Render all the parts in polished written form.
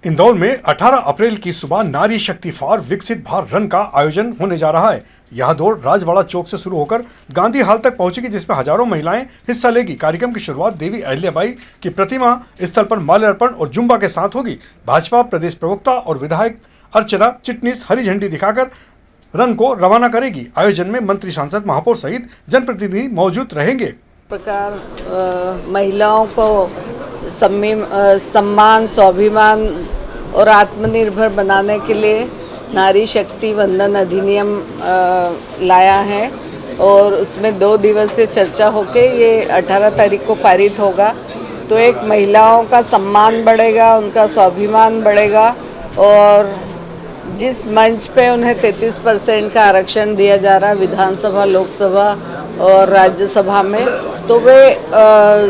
इंदौर में 18 अप्रैल की सुबह नारी शक्ति फॉर विकसित भारत रन का आयोजन होने जा रहा है। यह दौड़ राजवाड़ा चौक से शुरू होकर गांधी हाल तक पहुंचेगी, जिसमें हजारों महिलाएं हिस्सा लेगी। कार्यक्रम की शुरुआत देवी अहिल्याबाई की प्रतिमा स्थल पर माल्यार्पण और जुम्बा के साथ होगी। भाजपा प्रदेश प्रवक्ता और विधायक अर्चना चिटनीस हरी झंडी दिखाकर रन को रवाना करेगी। आयोजन में मंत्री, सांसद, महापौर सहित जनप्रतिनिधि मौजूद रहेंगे। प्रकार महिलाओं को सम्मान, स्वाभिमान और आत्मनिर्भर बनाने के लिए नारी शक्ति वंदन अधिनियम लाया है और उसमें 2 दिवसीय चर्चा होके ये 18 तारीख को पारित होगा। तो एक महिलाओं का सम्मान बढ़ेगा, उनका स्वाभिमान बढ़ेगा और जिस मंच पे उन्हें 33% का आरक्षण दिया जा रहा है विधानसभा, लोकसभा और राज्यसभा में, तो वे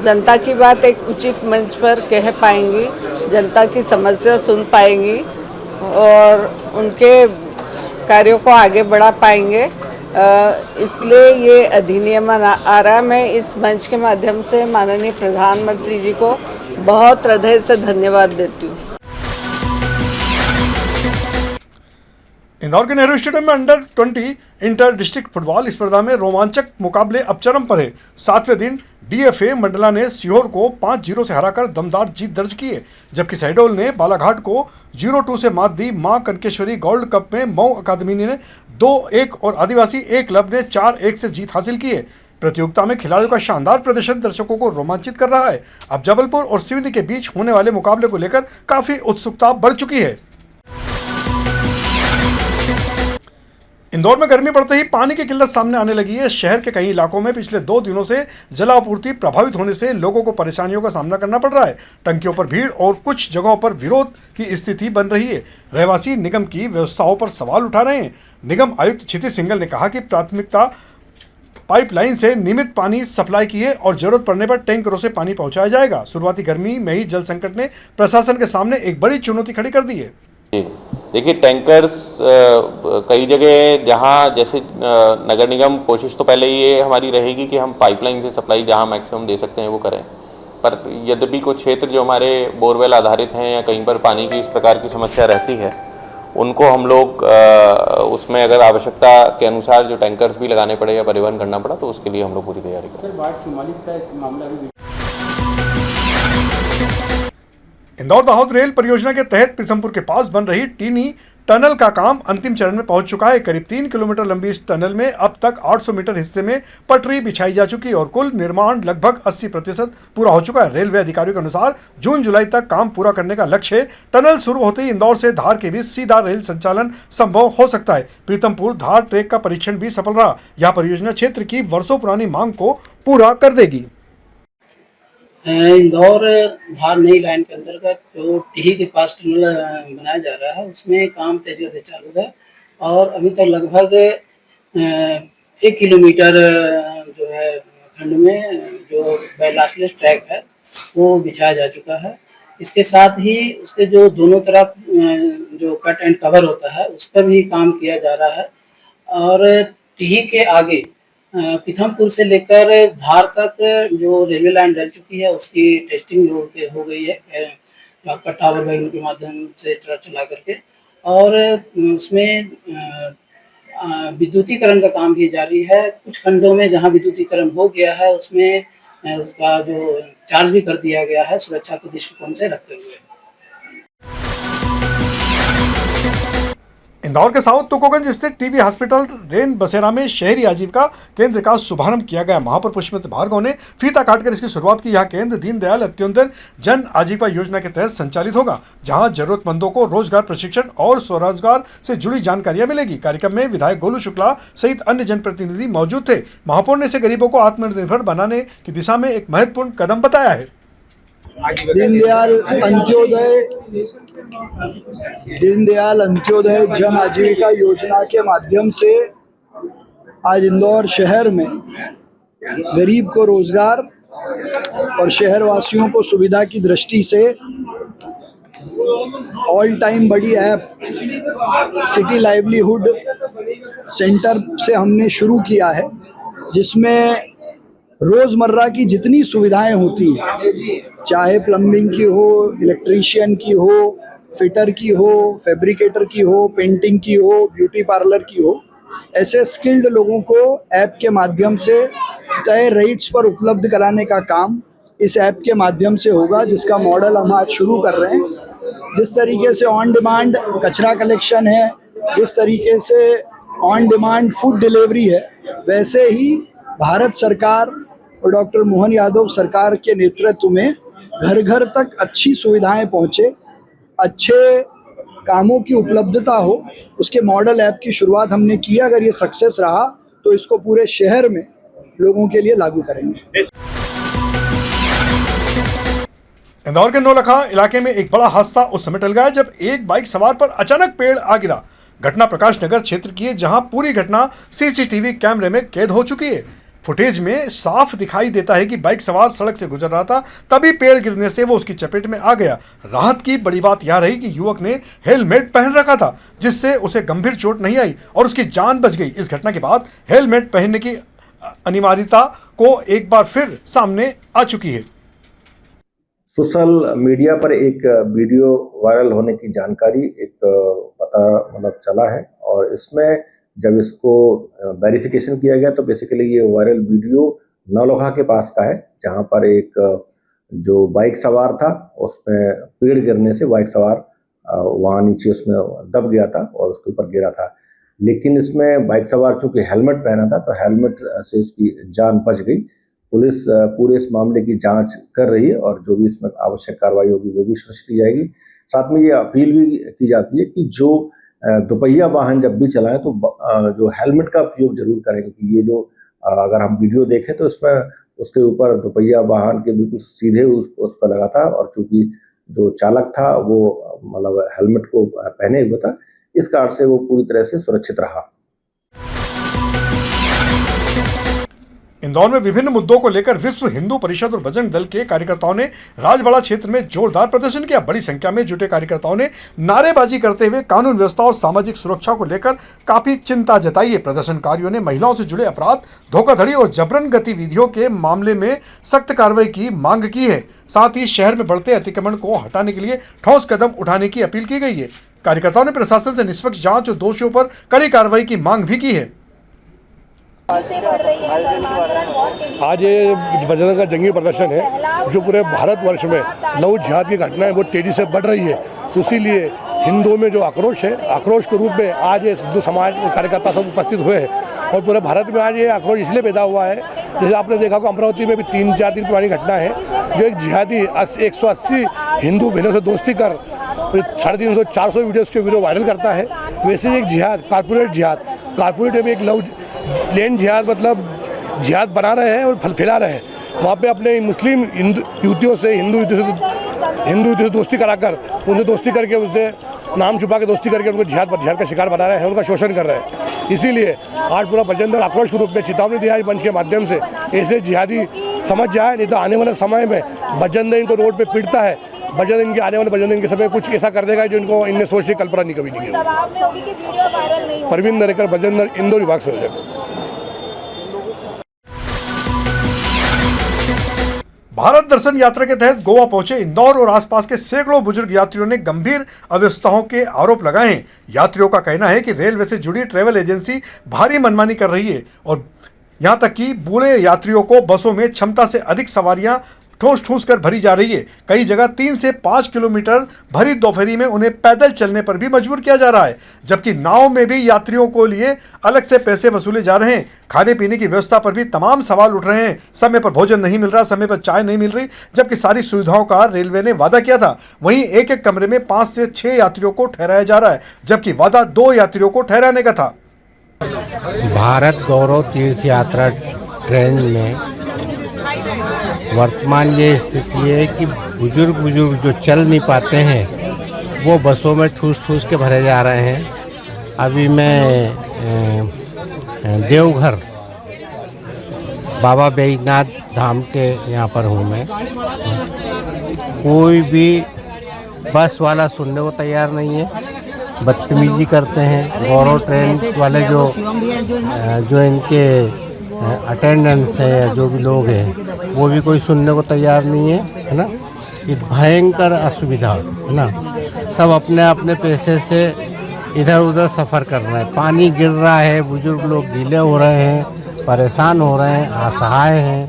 जनता की बात एक उचित मंच पर कह पाएंगी, जनता की समस्या सुन पाएंगी और उनके कार्यों को आगे बढ़ा पाएंगे। इसलिए ये अधिनियम आ रहा है। मैं इस मंच के माध्यम से माननीय प्रधानमंत्री जी को बहुत हृदय से धन्यवाद देती हूँ। इंदौर के नेहरू स्टेडियम में अंडर 20 इंटर डिस्ट्रिक्ट फुटबॉल स्पर्धा में रोमांचक मुकाबले अब चरम पर है। 7वें दिन डीएफए मंडला ने सीहोर को 5-0 से हराकर दमदार जीत दर्ज की है, जबकि शहडोल ने बालाघाट को 0-2 से मात दी। मां कनकेश्वरी गोल्ड कप में मऊ अकादमी ने 2-1 और आदिवासी ए क्लब ने 4-1 से जीत हासिल की है। प्रतियोगिता में खिलाड़ियों का शानदार प्रदर्शन दर्शकों को रोमांचित कर रहा है। अब जबलपुर और सिवनी के बीच होने वाले मुकाबले को लेकर काफी उत्सुकता बढ़ चुकी है। इंदौर में गर्मी बढ़ते ही पानी की किल्लत सामने आने लगी है। शहर के कई इलाकों में पिछले 2 दिनों से जलापूर्ति प्रभावित होने से लोगों को परेशानियों का सामना करना पड़ रहा है। टंकियों पर भीड़ और कुछ जगहों पर विरोध की स्थिति बन रही है। रहवासी निगम की व्यवस्थाओं पर सवाल उठा रहे हैं। निगम आयुक्त क्षितिज सिंघल ने कहा कि प्राथमिकता पाइपलाइन से नियमित पानी सप्लाई की है और जरूरत पड़ने पर टैंकरों से पानी पहुंचाया जाएगा। शुरुआती गर्मी में ही जल संकट ने प्रशासन के सामने एक बड़ी चुनौती खड़ी कर दी है। देखिए, टैंकर्स कई जगह जहां जैसे नगर निगम कोशिश तो पहले ये हमारी रहेगी कि हम पाइपलाइन से सप्लाई जहां मैक्सिमम दे सकते हैं वो करें, पर यद्यपि कुछ क्षेत्र जो हमारे बोरवेल आधारित हैं या कहीं पर पानी की इस प्रकार की समस्या रहती है, उनको हम लोग उसमें अगर आवश्यकता के अनुसार जो टैंकर्स भी लगाने पड़े या परिवहन करना पड़ा तो उसके लिए हम लोग पूरी तैयारी करें। वार्ड 44 का एक मामला भी इंदौर दाहोद रेल परियोजना के तहत पीथमपुर के पास बन रही टीनी टनल का काम अंतिम चरण में पहुंच चुका है। करीब 3 किलोमीटर लंबी इस टनल में अब तक 800 मीटर हिस्से में पटरी बिछाई जा चुकी है और कुल निर्माण लगभग 80% पूरा हो चुका है। रेलवे अधिकारियों के अनुसार जून-जुलाई तक काम पूरा करने का लक्ष्य है। टनल शुरू होते ही इंदौर से धार के बीच सीधा रेल संचालन संभव हो सकता है। पीथमपुर धार ट्रैक का परीक्षण भी सफल रहा। यह परियोजना क्षेत्र की वर्षों पुरानी मांग को पूरा कर देगी। इंदौर धार नई लाइन के अंतर्गत जो टीही के पास टनल बनाया जा रहा है उसमें काम तेजी से चालू है और अभी तक लगभग 1 किलोमीटर जो है खंड में जो बैलास्टलेस ट्रैक है वो बिछाया जा चुका है। इसके साथ ही उसके जो दोनों तरफ जो कट एंड कवर होता है उस पर भी काम किया जा रहा है और टीही के आगे पीथमपुर से लेकर धार तक जो रेलवे लाइन डल चुकी है उसकी टेस्टिंग हो गई है आपका टावर वैगन के माध्यम से चला करके और उसमें विद्युतीकरण का काम भी जारी है। कुछ खंडों में जहां विद्युतीकरण हो गया है उसमें उसका जो चार्ज भी कर दिया गया है सुरक्षा के दृष्टिकोण से रखते हुए। इंदौर के साउथ तुकोगंज स्थित टीबी हॉस्पिटल रेन बसेरा में शहरी आजीविका केंद्र का शुभारंभ किया गया। महापौर पुष्पवती भार्गव ने फीता काटकर इसकी शुरुआत की। यह केंद्र दीनदयाल अंत्योदय जन आजीविका योजना के तहत संचालित होगा, जहां जरूरतमंदों को रोजगार प्रशिक्षण और स्वरोजगार से जुड़ी जानकारियां मिलेगी। कार्यक्रम में विधायक गोलू शुक्ला सहित अन्य जनप्रतिनिधि मौजूद थे। महापौर ने इसे गरीबों को आत्मनिर्भर बनाने की दिशा में एक महत्वपूर्ण कदम बताया है। दीनदयाल अंत्योदय जन आजीविका योजना के माध्यम से आज इंदौर शहर में गरीब को रोजगार और शहरवासियों को सुविधा की दृष्टि से ऑल टाइम बड़ी ऐप सिटी लाइवलीहुड सेंटर से हमने शुरू किया है, जिसमें रोज़मर्रा की जितनी सुविधाएं होती हैं, चाहे प्लम्बिंग की हो, इलेक्ट्रीशियन की हो, फिटर की हो, फैब्रिकेटर की हो, पेंटिंग की हो, ब्यूटी पार्लर की हो, ऐसे स्किल्ड लोगों को ऐप के माध्यम से तय रेट्स पर उपलब्ध कराने का काम इस ऐप के माध्यम से होगा, जिसका मॉडल हम आज शुरू कर रहे हैं। जिस तरीके से ऑन डिमांड कचरा कलेक्शन है, जिस तरीके से ऑन डिमांड फूड डिलीवरी है, वैसे ही भारत सरकार और डॉक्टर मोहन यादव सरकार के नेतृत्व में घर घर तक अच्छी सुविधाएं पहुंचे, अच्छे कामों की उपलब्धता हो, उसके मॉडल ऐप की शुरुआत हमने की। अगर ये सक्सेस रहा तो इसको पूरे शहर में लोगों के लिए लागू करेंगे। इंदौर के नौलखा इलाके में एक बड़ा हादसा उस समय टल गया जब एक बाइक सवार पर अचानक पेड़ आ गिरा। घटना प्रकाश नगर क्षेत्र की है, जहां पूरी घटना सीसीटीवी कैमरे में कैद हो चुकी है। फुटेज में साफ दिखाई देता है कि बाइक सवार सड़क से गुजर रहा था, तभी पेड़ गिरने से वो उसकी चपेट में आ गया। राहत की बड़ी बात यह रही कि युवक ने हेलमेट पहन रखा था, जिससे उसे गंभीर चोट नहीं आई और उसकी जान बच गई। इस घटना के बाद हेलमेट पहनने की अनिवार्यता को एक बार फिर सामने आ चुकी है। सोशल मीडिया पर एक वीडियो वायरल होने की जानकारी एक पता चला है, और इसमें जब इसको वेरिफिकेशन किया गया तो बेसिकली ये वायरल वीडियो नौलखा के पास का है, जहां पर एक जो बाइक सवार था उसमें पेड़ गिरने से बाइक सवार वहां नीचे उसमें दब गया था और उसके ऊपर गिरा था। लेकिन इसमें बाइक सवार चूंकि हेलमेट पहना था तो हेलमेट से इसकी जान बच गई। पुलिस पूरे इस मामले की जांच कर रही है और जो भी इसमें आवश्यक कार्रवाई होगी वो भी सुनिश्चित की जाएगी। साथ में ये अपील भी की जाती है कि जो दोपहिया वाहन जब भी चलाएं तो जो हेलमेट का उपयोग जरूर करें, क्योंकि ये जो अगर हम वीडियो देखें तो इसमें उसके ऊपर दोपहिया वाहन के बिल्कुल सीधे उस पर लगा था, और चूंकि जो चालक था वो हेलमेट को पहने हुए था, इस कारण से वो पूरी तरह से सुरक्षित रहा। इंदौर में विभिन्न मुद्दों को लेकर विश्व हिंदू परिषद और बजरंग दल के कार्यकर्ताओं ने राजबाड़ा क्षेत्र में जोरदार प्रदर्शन किया। बड़ी संख्या में जुटे कार्यकर्ताओं ने नारेबाजी करते हुए कानून व्यवस्था और सामाजिक सुरक्षा को लेकर काफी चिंता जताई है। प्रदर्शनकारियों ने महिलाओं से जुड़े अपराध, धोखाधड़ी और जबरन गतिविधियों के मामले में सख्त कार्रवाई की मांग की है। साथ ही शहर में बढ़ते अतिक्रमण को हटाने के लिए ठोस कदम उठाने की अपील की गई है। कार्यकर्ताओं ने प्रशासन से निष्पक्ष जांच और दोषियों पर कड़ी कार्रवाई की मांग भी की है। आज ये बजरंग का जंगी प्रदर्शन है, जो पूरे भारतवर्ष में लव जिहाद की घटनाएं बहुत तेजी से बढ़ रही है। तो इसीलिए हिंदुओं में जो आक्रोश है, आक्रोश के रूप में आज ये हिंदू समाज कार्यकर्ता सब उपस्थित हुए हैं। और पूरे भारत में आज ये आक्रोश इसलिए पैदा हुआ है, जैसे आपने देखा कि अमरावती में भी 3-4 दिन पुरानी घटना है, जो एक जिहादी 180 हिंदू बहनों से दोस्ती कर 350-400 वीडियोज़ के वीडियो वायरल करता है। वैसे एक जिहाद, कारपोरेट में एक लव लैंड जिहाद, मतलब जिहाद बना रहे हैं और फैला रहे हैं। वहाँ पे अपने मुस्लिम युवतियों से हिंदू युवतियों से दोस्ती कराकर, उनसे दोस्ती करके, उससे नाम छुपा के दोस्ती करके उनको जिहाद का शिकार बना रहे हैं, उनका शोषण कर रहे हैं। इसीलिए आज पूरा बजरंग दल आक्रोश के रूप में चेतावनी दिया है मंच के माध्यम से, ऐसे जिहादी समझ जाए, नहीं तो आने वाले समय में बजरंग दल इनको रोड पे पीटता है, बजरंग दल के आने वाले बजरंग दल के समय कुछ ऐसा कर देगा जो इनको इनने सोच के कल्पना नहीं कभी नहीं की। परवीन नरेकर, बजरंग दल, इंदौर विभाग से हो। भारत दर्शन यात्रा के तहत गोवा पहुंचे इंदौर और आसपास के सैकड़ों बुजुर्ग यात्रियों ने गंभीर अव्यवस्थाओं के आरोप लगाए हैं। यात्रियों का कहना है कि रेलवे से जुड़ी ट्रैवल एजेंसी भारी मनमानी कर रही है और यहां तक कि बूढ़े यात्रियों को बसों में क्षमता से अधिक सवारियां ठूस कर भरी जा रही है। कई जगह 3 से 5 किलोमीटर भरी दोपहरी में उन्हें पैदल चलने पर भी मजबूर किया जा रहा है, जबकि नाव में भी यात्रियों को लिए अलग से पैसे वसूले जा रहे हैं। खाने पीने की व्यवस्था पर भी तमाम सवाल उठ रहे हैं। समय पर भोजन नहीं मिल रहा, समय पर चाय नहीं मिल रही, जबकि सारी सुविधाओं का रेलवे ने वादा किया था। वहीं एक कमरे में 5 से 6 यात्रियों को ठहराया जा रहा है, जबकि वादा 2 यात्रियों को ठहराने का था। भारत गौरव तीर्थ यात्रा ट्रेन में वर्तमान ये स्थिति है कि बुजुर्ग जो चल नहीं पाते हैं वो बसों में ठूस के भरे जा रहे हैं। अभी मैं देवघर बाबा बैजनाथ धाम के यहाँ पर हूँ। मैं कोई भी बस वाला सुनने को तैयार नहीं है, बदतमीजी करते हैं। गौरव ट्रेन वाले जो इनके अटेंडेंस है या जो भी लोग हैं वो भी कोई सुनने को तैयार नहीं है, है ना। ये भयंकर असुविधा है ना। सब अपने अपने पैसे से इधर उधर सफ़र कर रहे हैं। पानी गिर रहा है, बुजुर्ग लोग गीले हो रहे हैं, परेशान हो रहे हैं, असहाय हैं,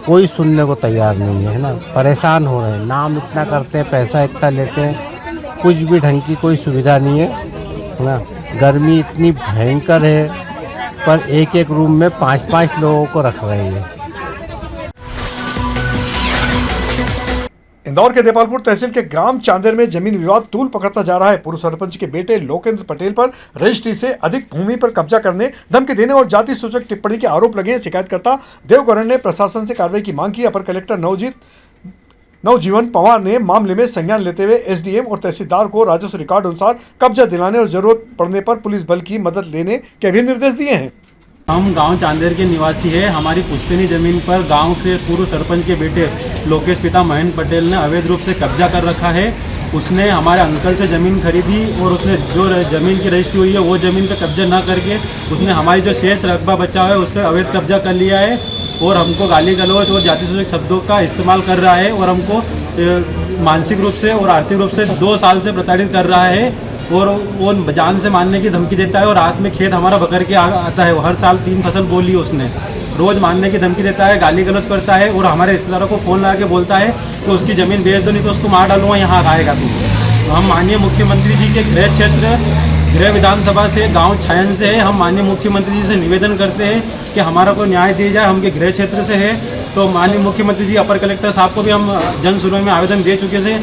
कोई सुनने को तैयार नहीं है ना। परेशान हो रहे हैं, नाम इतना करते हैं, पैसा इतना लेते हैं, कुछ भी ढंग की कोई सुविधा नहीं है ना। गर्मी इतनी भयंकर है, पर एक एक रूम में 5-5 लोगों को रख रहे हैं। इंदौर के देपालपुर तहसील के ग्राम चांदेर में जमीन विवाद तूल पकड़ता जा रहा है। पूर्व सरपंच के बेटे लोकेंद्र पटेल पर रजिस्ट्री से अधिक भूमि पर कब्जा करने, धमकी देने और जाति सूचक टिप्पणी के आरोप लगे हैं। शिकायतकर्ता देवकरण ने प्रशासन से कार्रवाई की मांग की। अपर कलेक्टर नवजीवन पवार ने मामले में संज्ञान लेते हुए एसडीएम और तहसीलदार को राजस्व रिकॉर्ड अनुसार कब्जा दिलाने और जरूरत पड़ने पर पुलिस बल की मदद लेने के भी निर्देश दिए हैं। हम गांव चांदेर के निवासी हैं। हमारी पुश्तैनी ज़मीन पर गांव के पूर्व सरपंच के बेटे लोकेश पिता महेंद्र पटेल ने अवैध रूप से कब्जा कर रखा है। उसने हमारे अंकल से ज़मीन खरीदी और उसने जो ज़मीन की रजिस्ट्री हुई है वो ज़मीन पे कब्जा ना करके उसने हमारी जो शेष रकबा बचा हुआ है उस पर अवैध कब्जा कर लिया है और हमको गाली गलौज और जाति सूचक शब्दों का इस्तेमाल कर रहा है और हमको मानसिक रूप से और आर्थिक रूप से 2 साल से प्रताड़ित कर रहा है और वो जान से मारने की धमकी देता है और रात में खेत हमारा बकर के आता है। हर साल 3 फसल बोली उसने, रोज़ मारने की धमकी देता है, गाली गलौज करता है और हमारे रिश्तेदारों को फ़ोन लगा के बोलता है कि उसकी ज़मीन बेच दो नहीं तो उसको मार डालूंगा, यहाँ आएगा तू। हम माननीय मुख्यमंत्री जी के गृह क्षेत्र गृह विधानसभा से गांव छायन से है। हम माननीय मुख्यमंत्री जी से निवेदन करते हैं कि हमारा को न्याय दिया जाए। हम के गृह क्षेत्र से है तो माननीय मुख्यमंत्री जी अपर कलेक्टर साहब को भी हम जन सुनवाई में आवेदन दे चुके थे।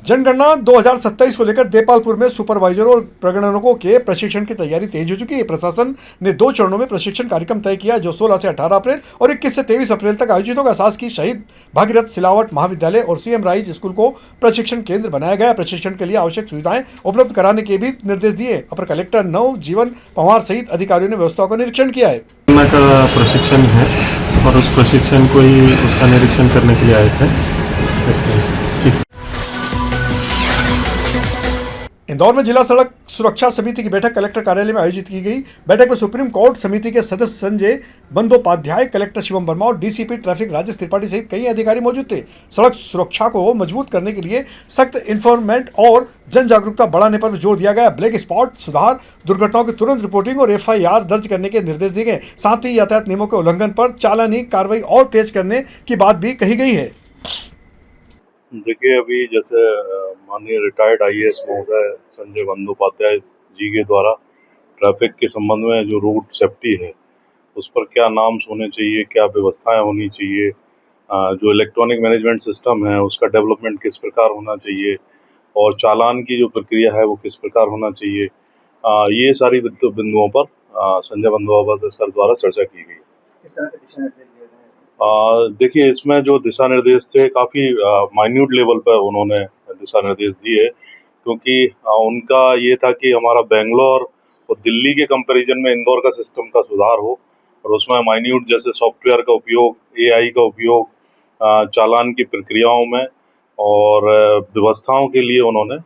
जनगणना 2027 को लेकर देपालपुर में सुपरवाइजरों और प्रगणकों के प्रशिक्षण की तैयारी तेज हो चुकी है। प्रशासन ने 2 चरणों में प्रशिक्षण कार्यक्रम तय किया जो 16 से 18 अप्रैल और 21 से 23 अप्रैल तक आयोजित होगा। शासकीय शहीद भागीरथ सिलावट महाविद्यालय और सीएम राइज स्कूल को प्रशिक्षण केंद्र बनाया गया। प्रशिक्षण के लिए आवश्यक सुविधाएं उपलब्ध कराने के भी निर्देश दिए। अपर कलेक्टर नवजीवन पवार सहित अधिकारियों ने व्यवस्था का निरीक्षण किया है। का प्रशिक्षण है और उस प्रशिक्षण को ही उसका निरीक्षण करने के लिए आए थे। इंदौर में जिला सड़क सुरक्षा समिति की बैठक कलेक्टर कार्यालय में आयोजित की गई। बैठक में सुप्रीम कोर्ट समिति के सदस्य संजय बंदोपाध्याय, कलेक्टर शिवम वर्मा और डीसीपी ट्रैफिक राजेश त्रिपाठी सहित कई अधिकारी मौजूद थे। सड़क सुरक्षा को मजबूत करने के लिए सख्त इन्फोर्समेंट और जन जागरूकता बढ़ाने पर जोर दिया गया। ब्लैक स्पॉट सुधार, दुर्घटनाओं की तुरंत रिपोर्टिंग और FIR दर्ज करने के निर्देश दिए गए। साथ ही यातायात नियमों के उल्लंघन पर चालानी कार्रवाई और तेज करने की बात भी कही गई है। देखिए, अभी जैसे माननीय रिटायर्ड IAS महोदय संजय बंदोपाध्याय जी के द्वारा ट्रैफिक के संबंध में जो रोड सेफ्टी है उस पर क्या नॉर्म्स होने चाहिए, क्या व्यवस्थाएं होनी चाहिए, जो इलेक्ट्रॉनिक मैनेजमेंट सिस्टम है उसका डेवलपमेंट किस प्रकार होना चाहिए और चालान की जो प्रक्रिया है वो किस प्रकार होना चाहिए, ये सारी बिंदुओं पर संजय बंदोपाध्याय सर द्वारा चर्चा की गई। देखिए, इसमें जो दिशा निर्देश थे काफ़ी माइन्यूट लेवल पर उन्होंने दिशा निर्देश दिए क्योंकि उनका ये था कि हमारा बेंगलोर और दिल्ली के कंपैरिजन में इंदौर का सिस्टम का सुधार हो और उसमें माइन्यूट जैसे सॉफ्टवेयर का उपयोग, AI का उपयोग चालान की प्रक्रियाओं में और व्यवस्थाओं के लिए उन्होंने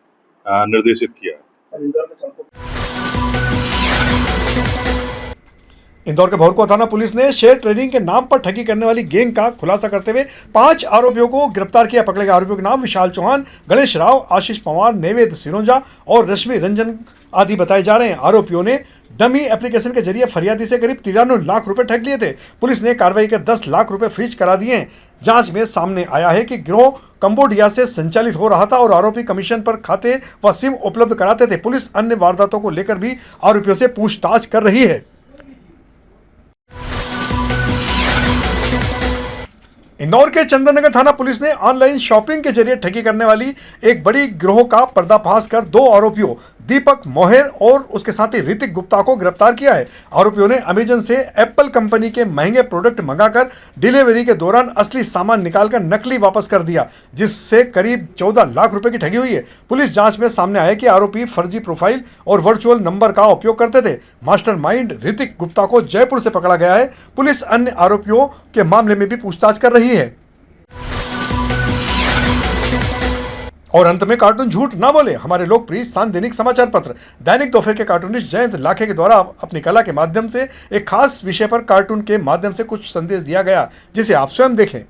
निर्देशित किया है। इंदौर के भौरकुआ थाना पुलिस ने शेयर ट्रेडिंग के नाम पर ठगी करने वाली गैंग का खुलासा करते हुए 5 आरोपियों को गिरफ्तार किया। पकड़े गए आरोपियों के नाम विशाल चौहान, गणेश राव, आशीष पवार, नैवेद्य सिरोंजा और रश्मि रंजन आदि बताए जा रहे हैं। आरोपियों ने डमी एप्लीकेशन के जरिए फरियादी से करीब 93 लाख रुपए ठग लिए थे। पुलिस ने कार्रवाई कर 10 लाख रुपए फ्रीज करा दिए हैं। जांच में सामने आया है कि गिरोह कंबोडिया से संचालित हो रहा था और आरोपी कमीशन पर खाते व सिम उपलब्ध कराते थे। पुलिस अन्य वारदातों को लेकर भी आरोपियों से पूछताछ कर रही है। इंदौर के चंदननगर थाना पुलिस ने ऑनलाइन शॉपिंग के जरिए ठगी करने वाली एक बड़ी गिरोह का पर्दाफाश कर 2 आरोपियों दीपक मोहर और उसके साथी ऋतिक गुप्ता को गिरफ्तार किया है। आरोपियों ने अमेजन से एप्पल कंपनी के महंगे प्रोडक्ट मंगाकर डिलीवरी के दौरान असली सामान निकालकर नकली वापस कर दिया, जिससे करीब 14 लाख रुपए की ठगी हुई है। पुलिस जांच में सामने आया कि आरोपी फर्जी प्रोफाइल और वर्चुअल नंबर का उपयोग करते थे। मास्टरमाइंड ऋतिक गुप्ता को जयपुर से पकड़ा गया है। पुलिस अन्य आरोपियों के मामले में भी पूछताछ कर रही है। और अंत में कार्टून झूठ ना बोले, हमारे लोकप्रिय सांदैनिक समाचार पत्र दैनिक दोपहर के कार्टूनिस्ट जयंत लाखे के द्वारा अपनी कला के माध्यम से एक खास विषय पर कार्टून के माध्यम से कुछ संदेश दिया गया, जिसे आप स्वयं देखें।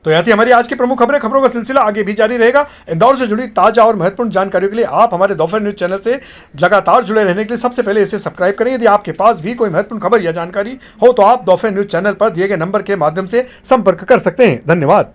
तो यह थी हमारी आज की प्रमुख खबरें। खबरों का सिलसिला आगे भी जारी रहेगा। इंदौर से जुड़ी ताजा और महत्वपूर्ण जानकारियों के लिए आप हमारे दोपहर न्यूज चैनल से लगातार जुड़े रहने के लिए सबसे पहले इसे सब्सक्राइब करें। यदि आपके पास भी कोई महत्वपूर्ण खबर या जानकारी हो तो आप दोपहर न्यूज चैनल पर दिए गए नंबर के माध्यम से संपर्क कर सकते हैं। धन्यवाद।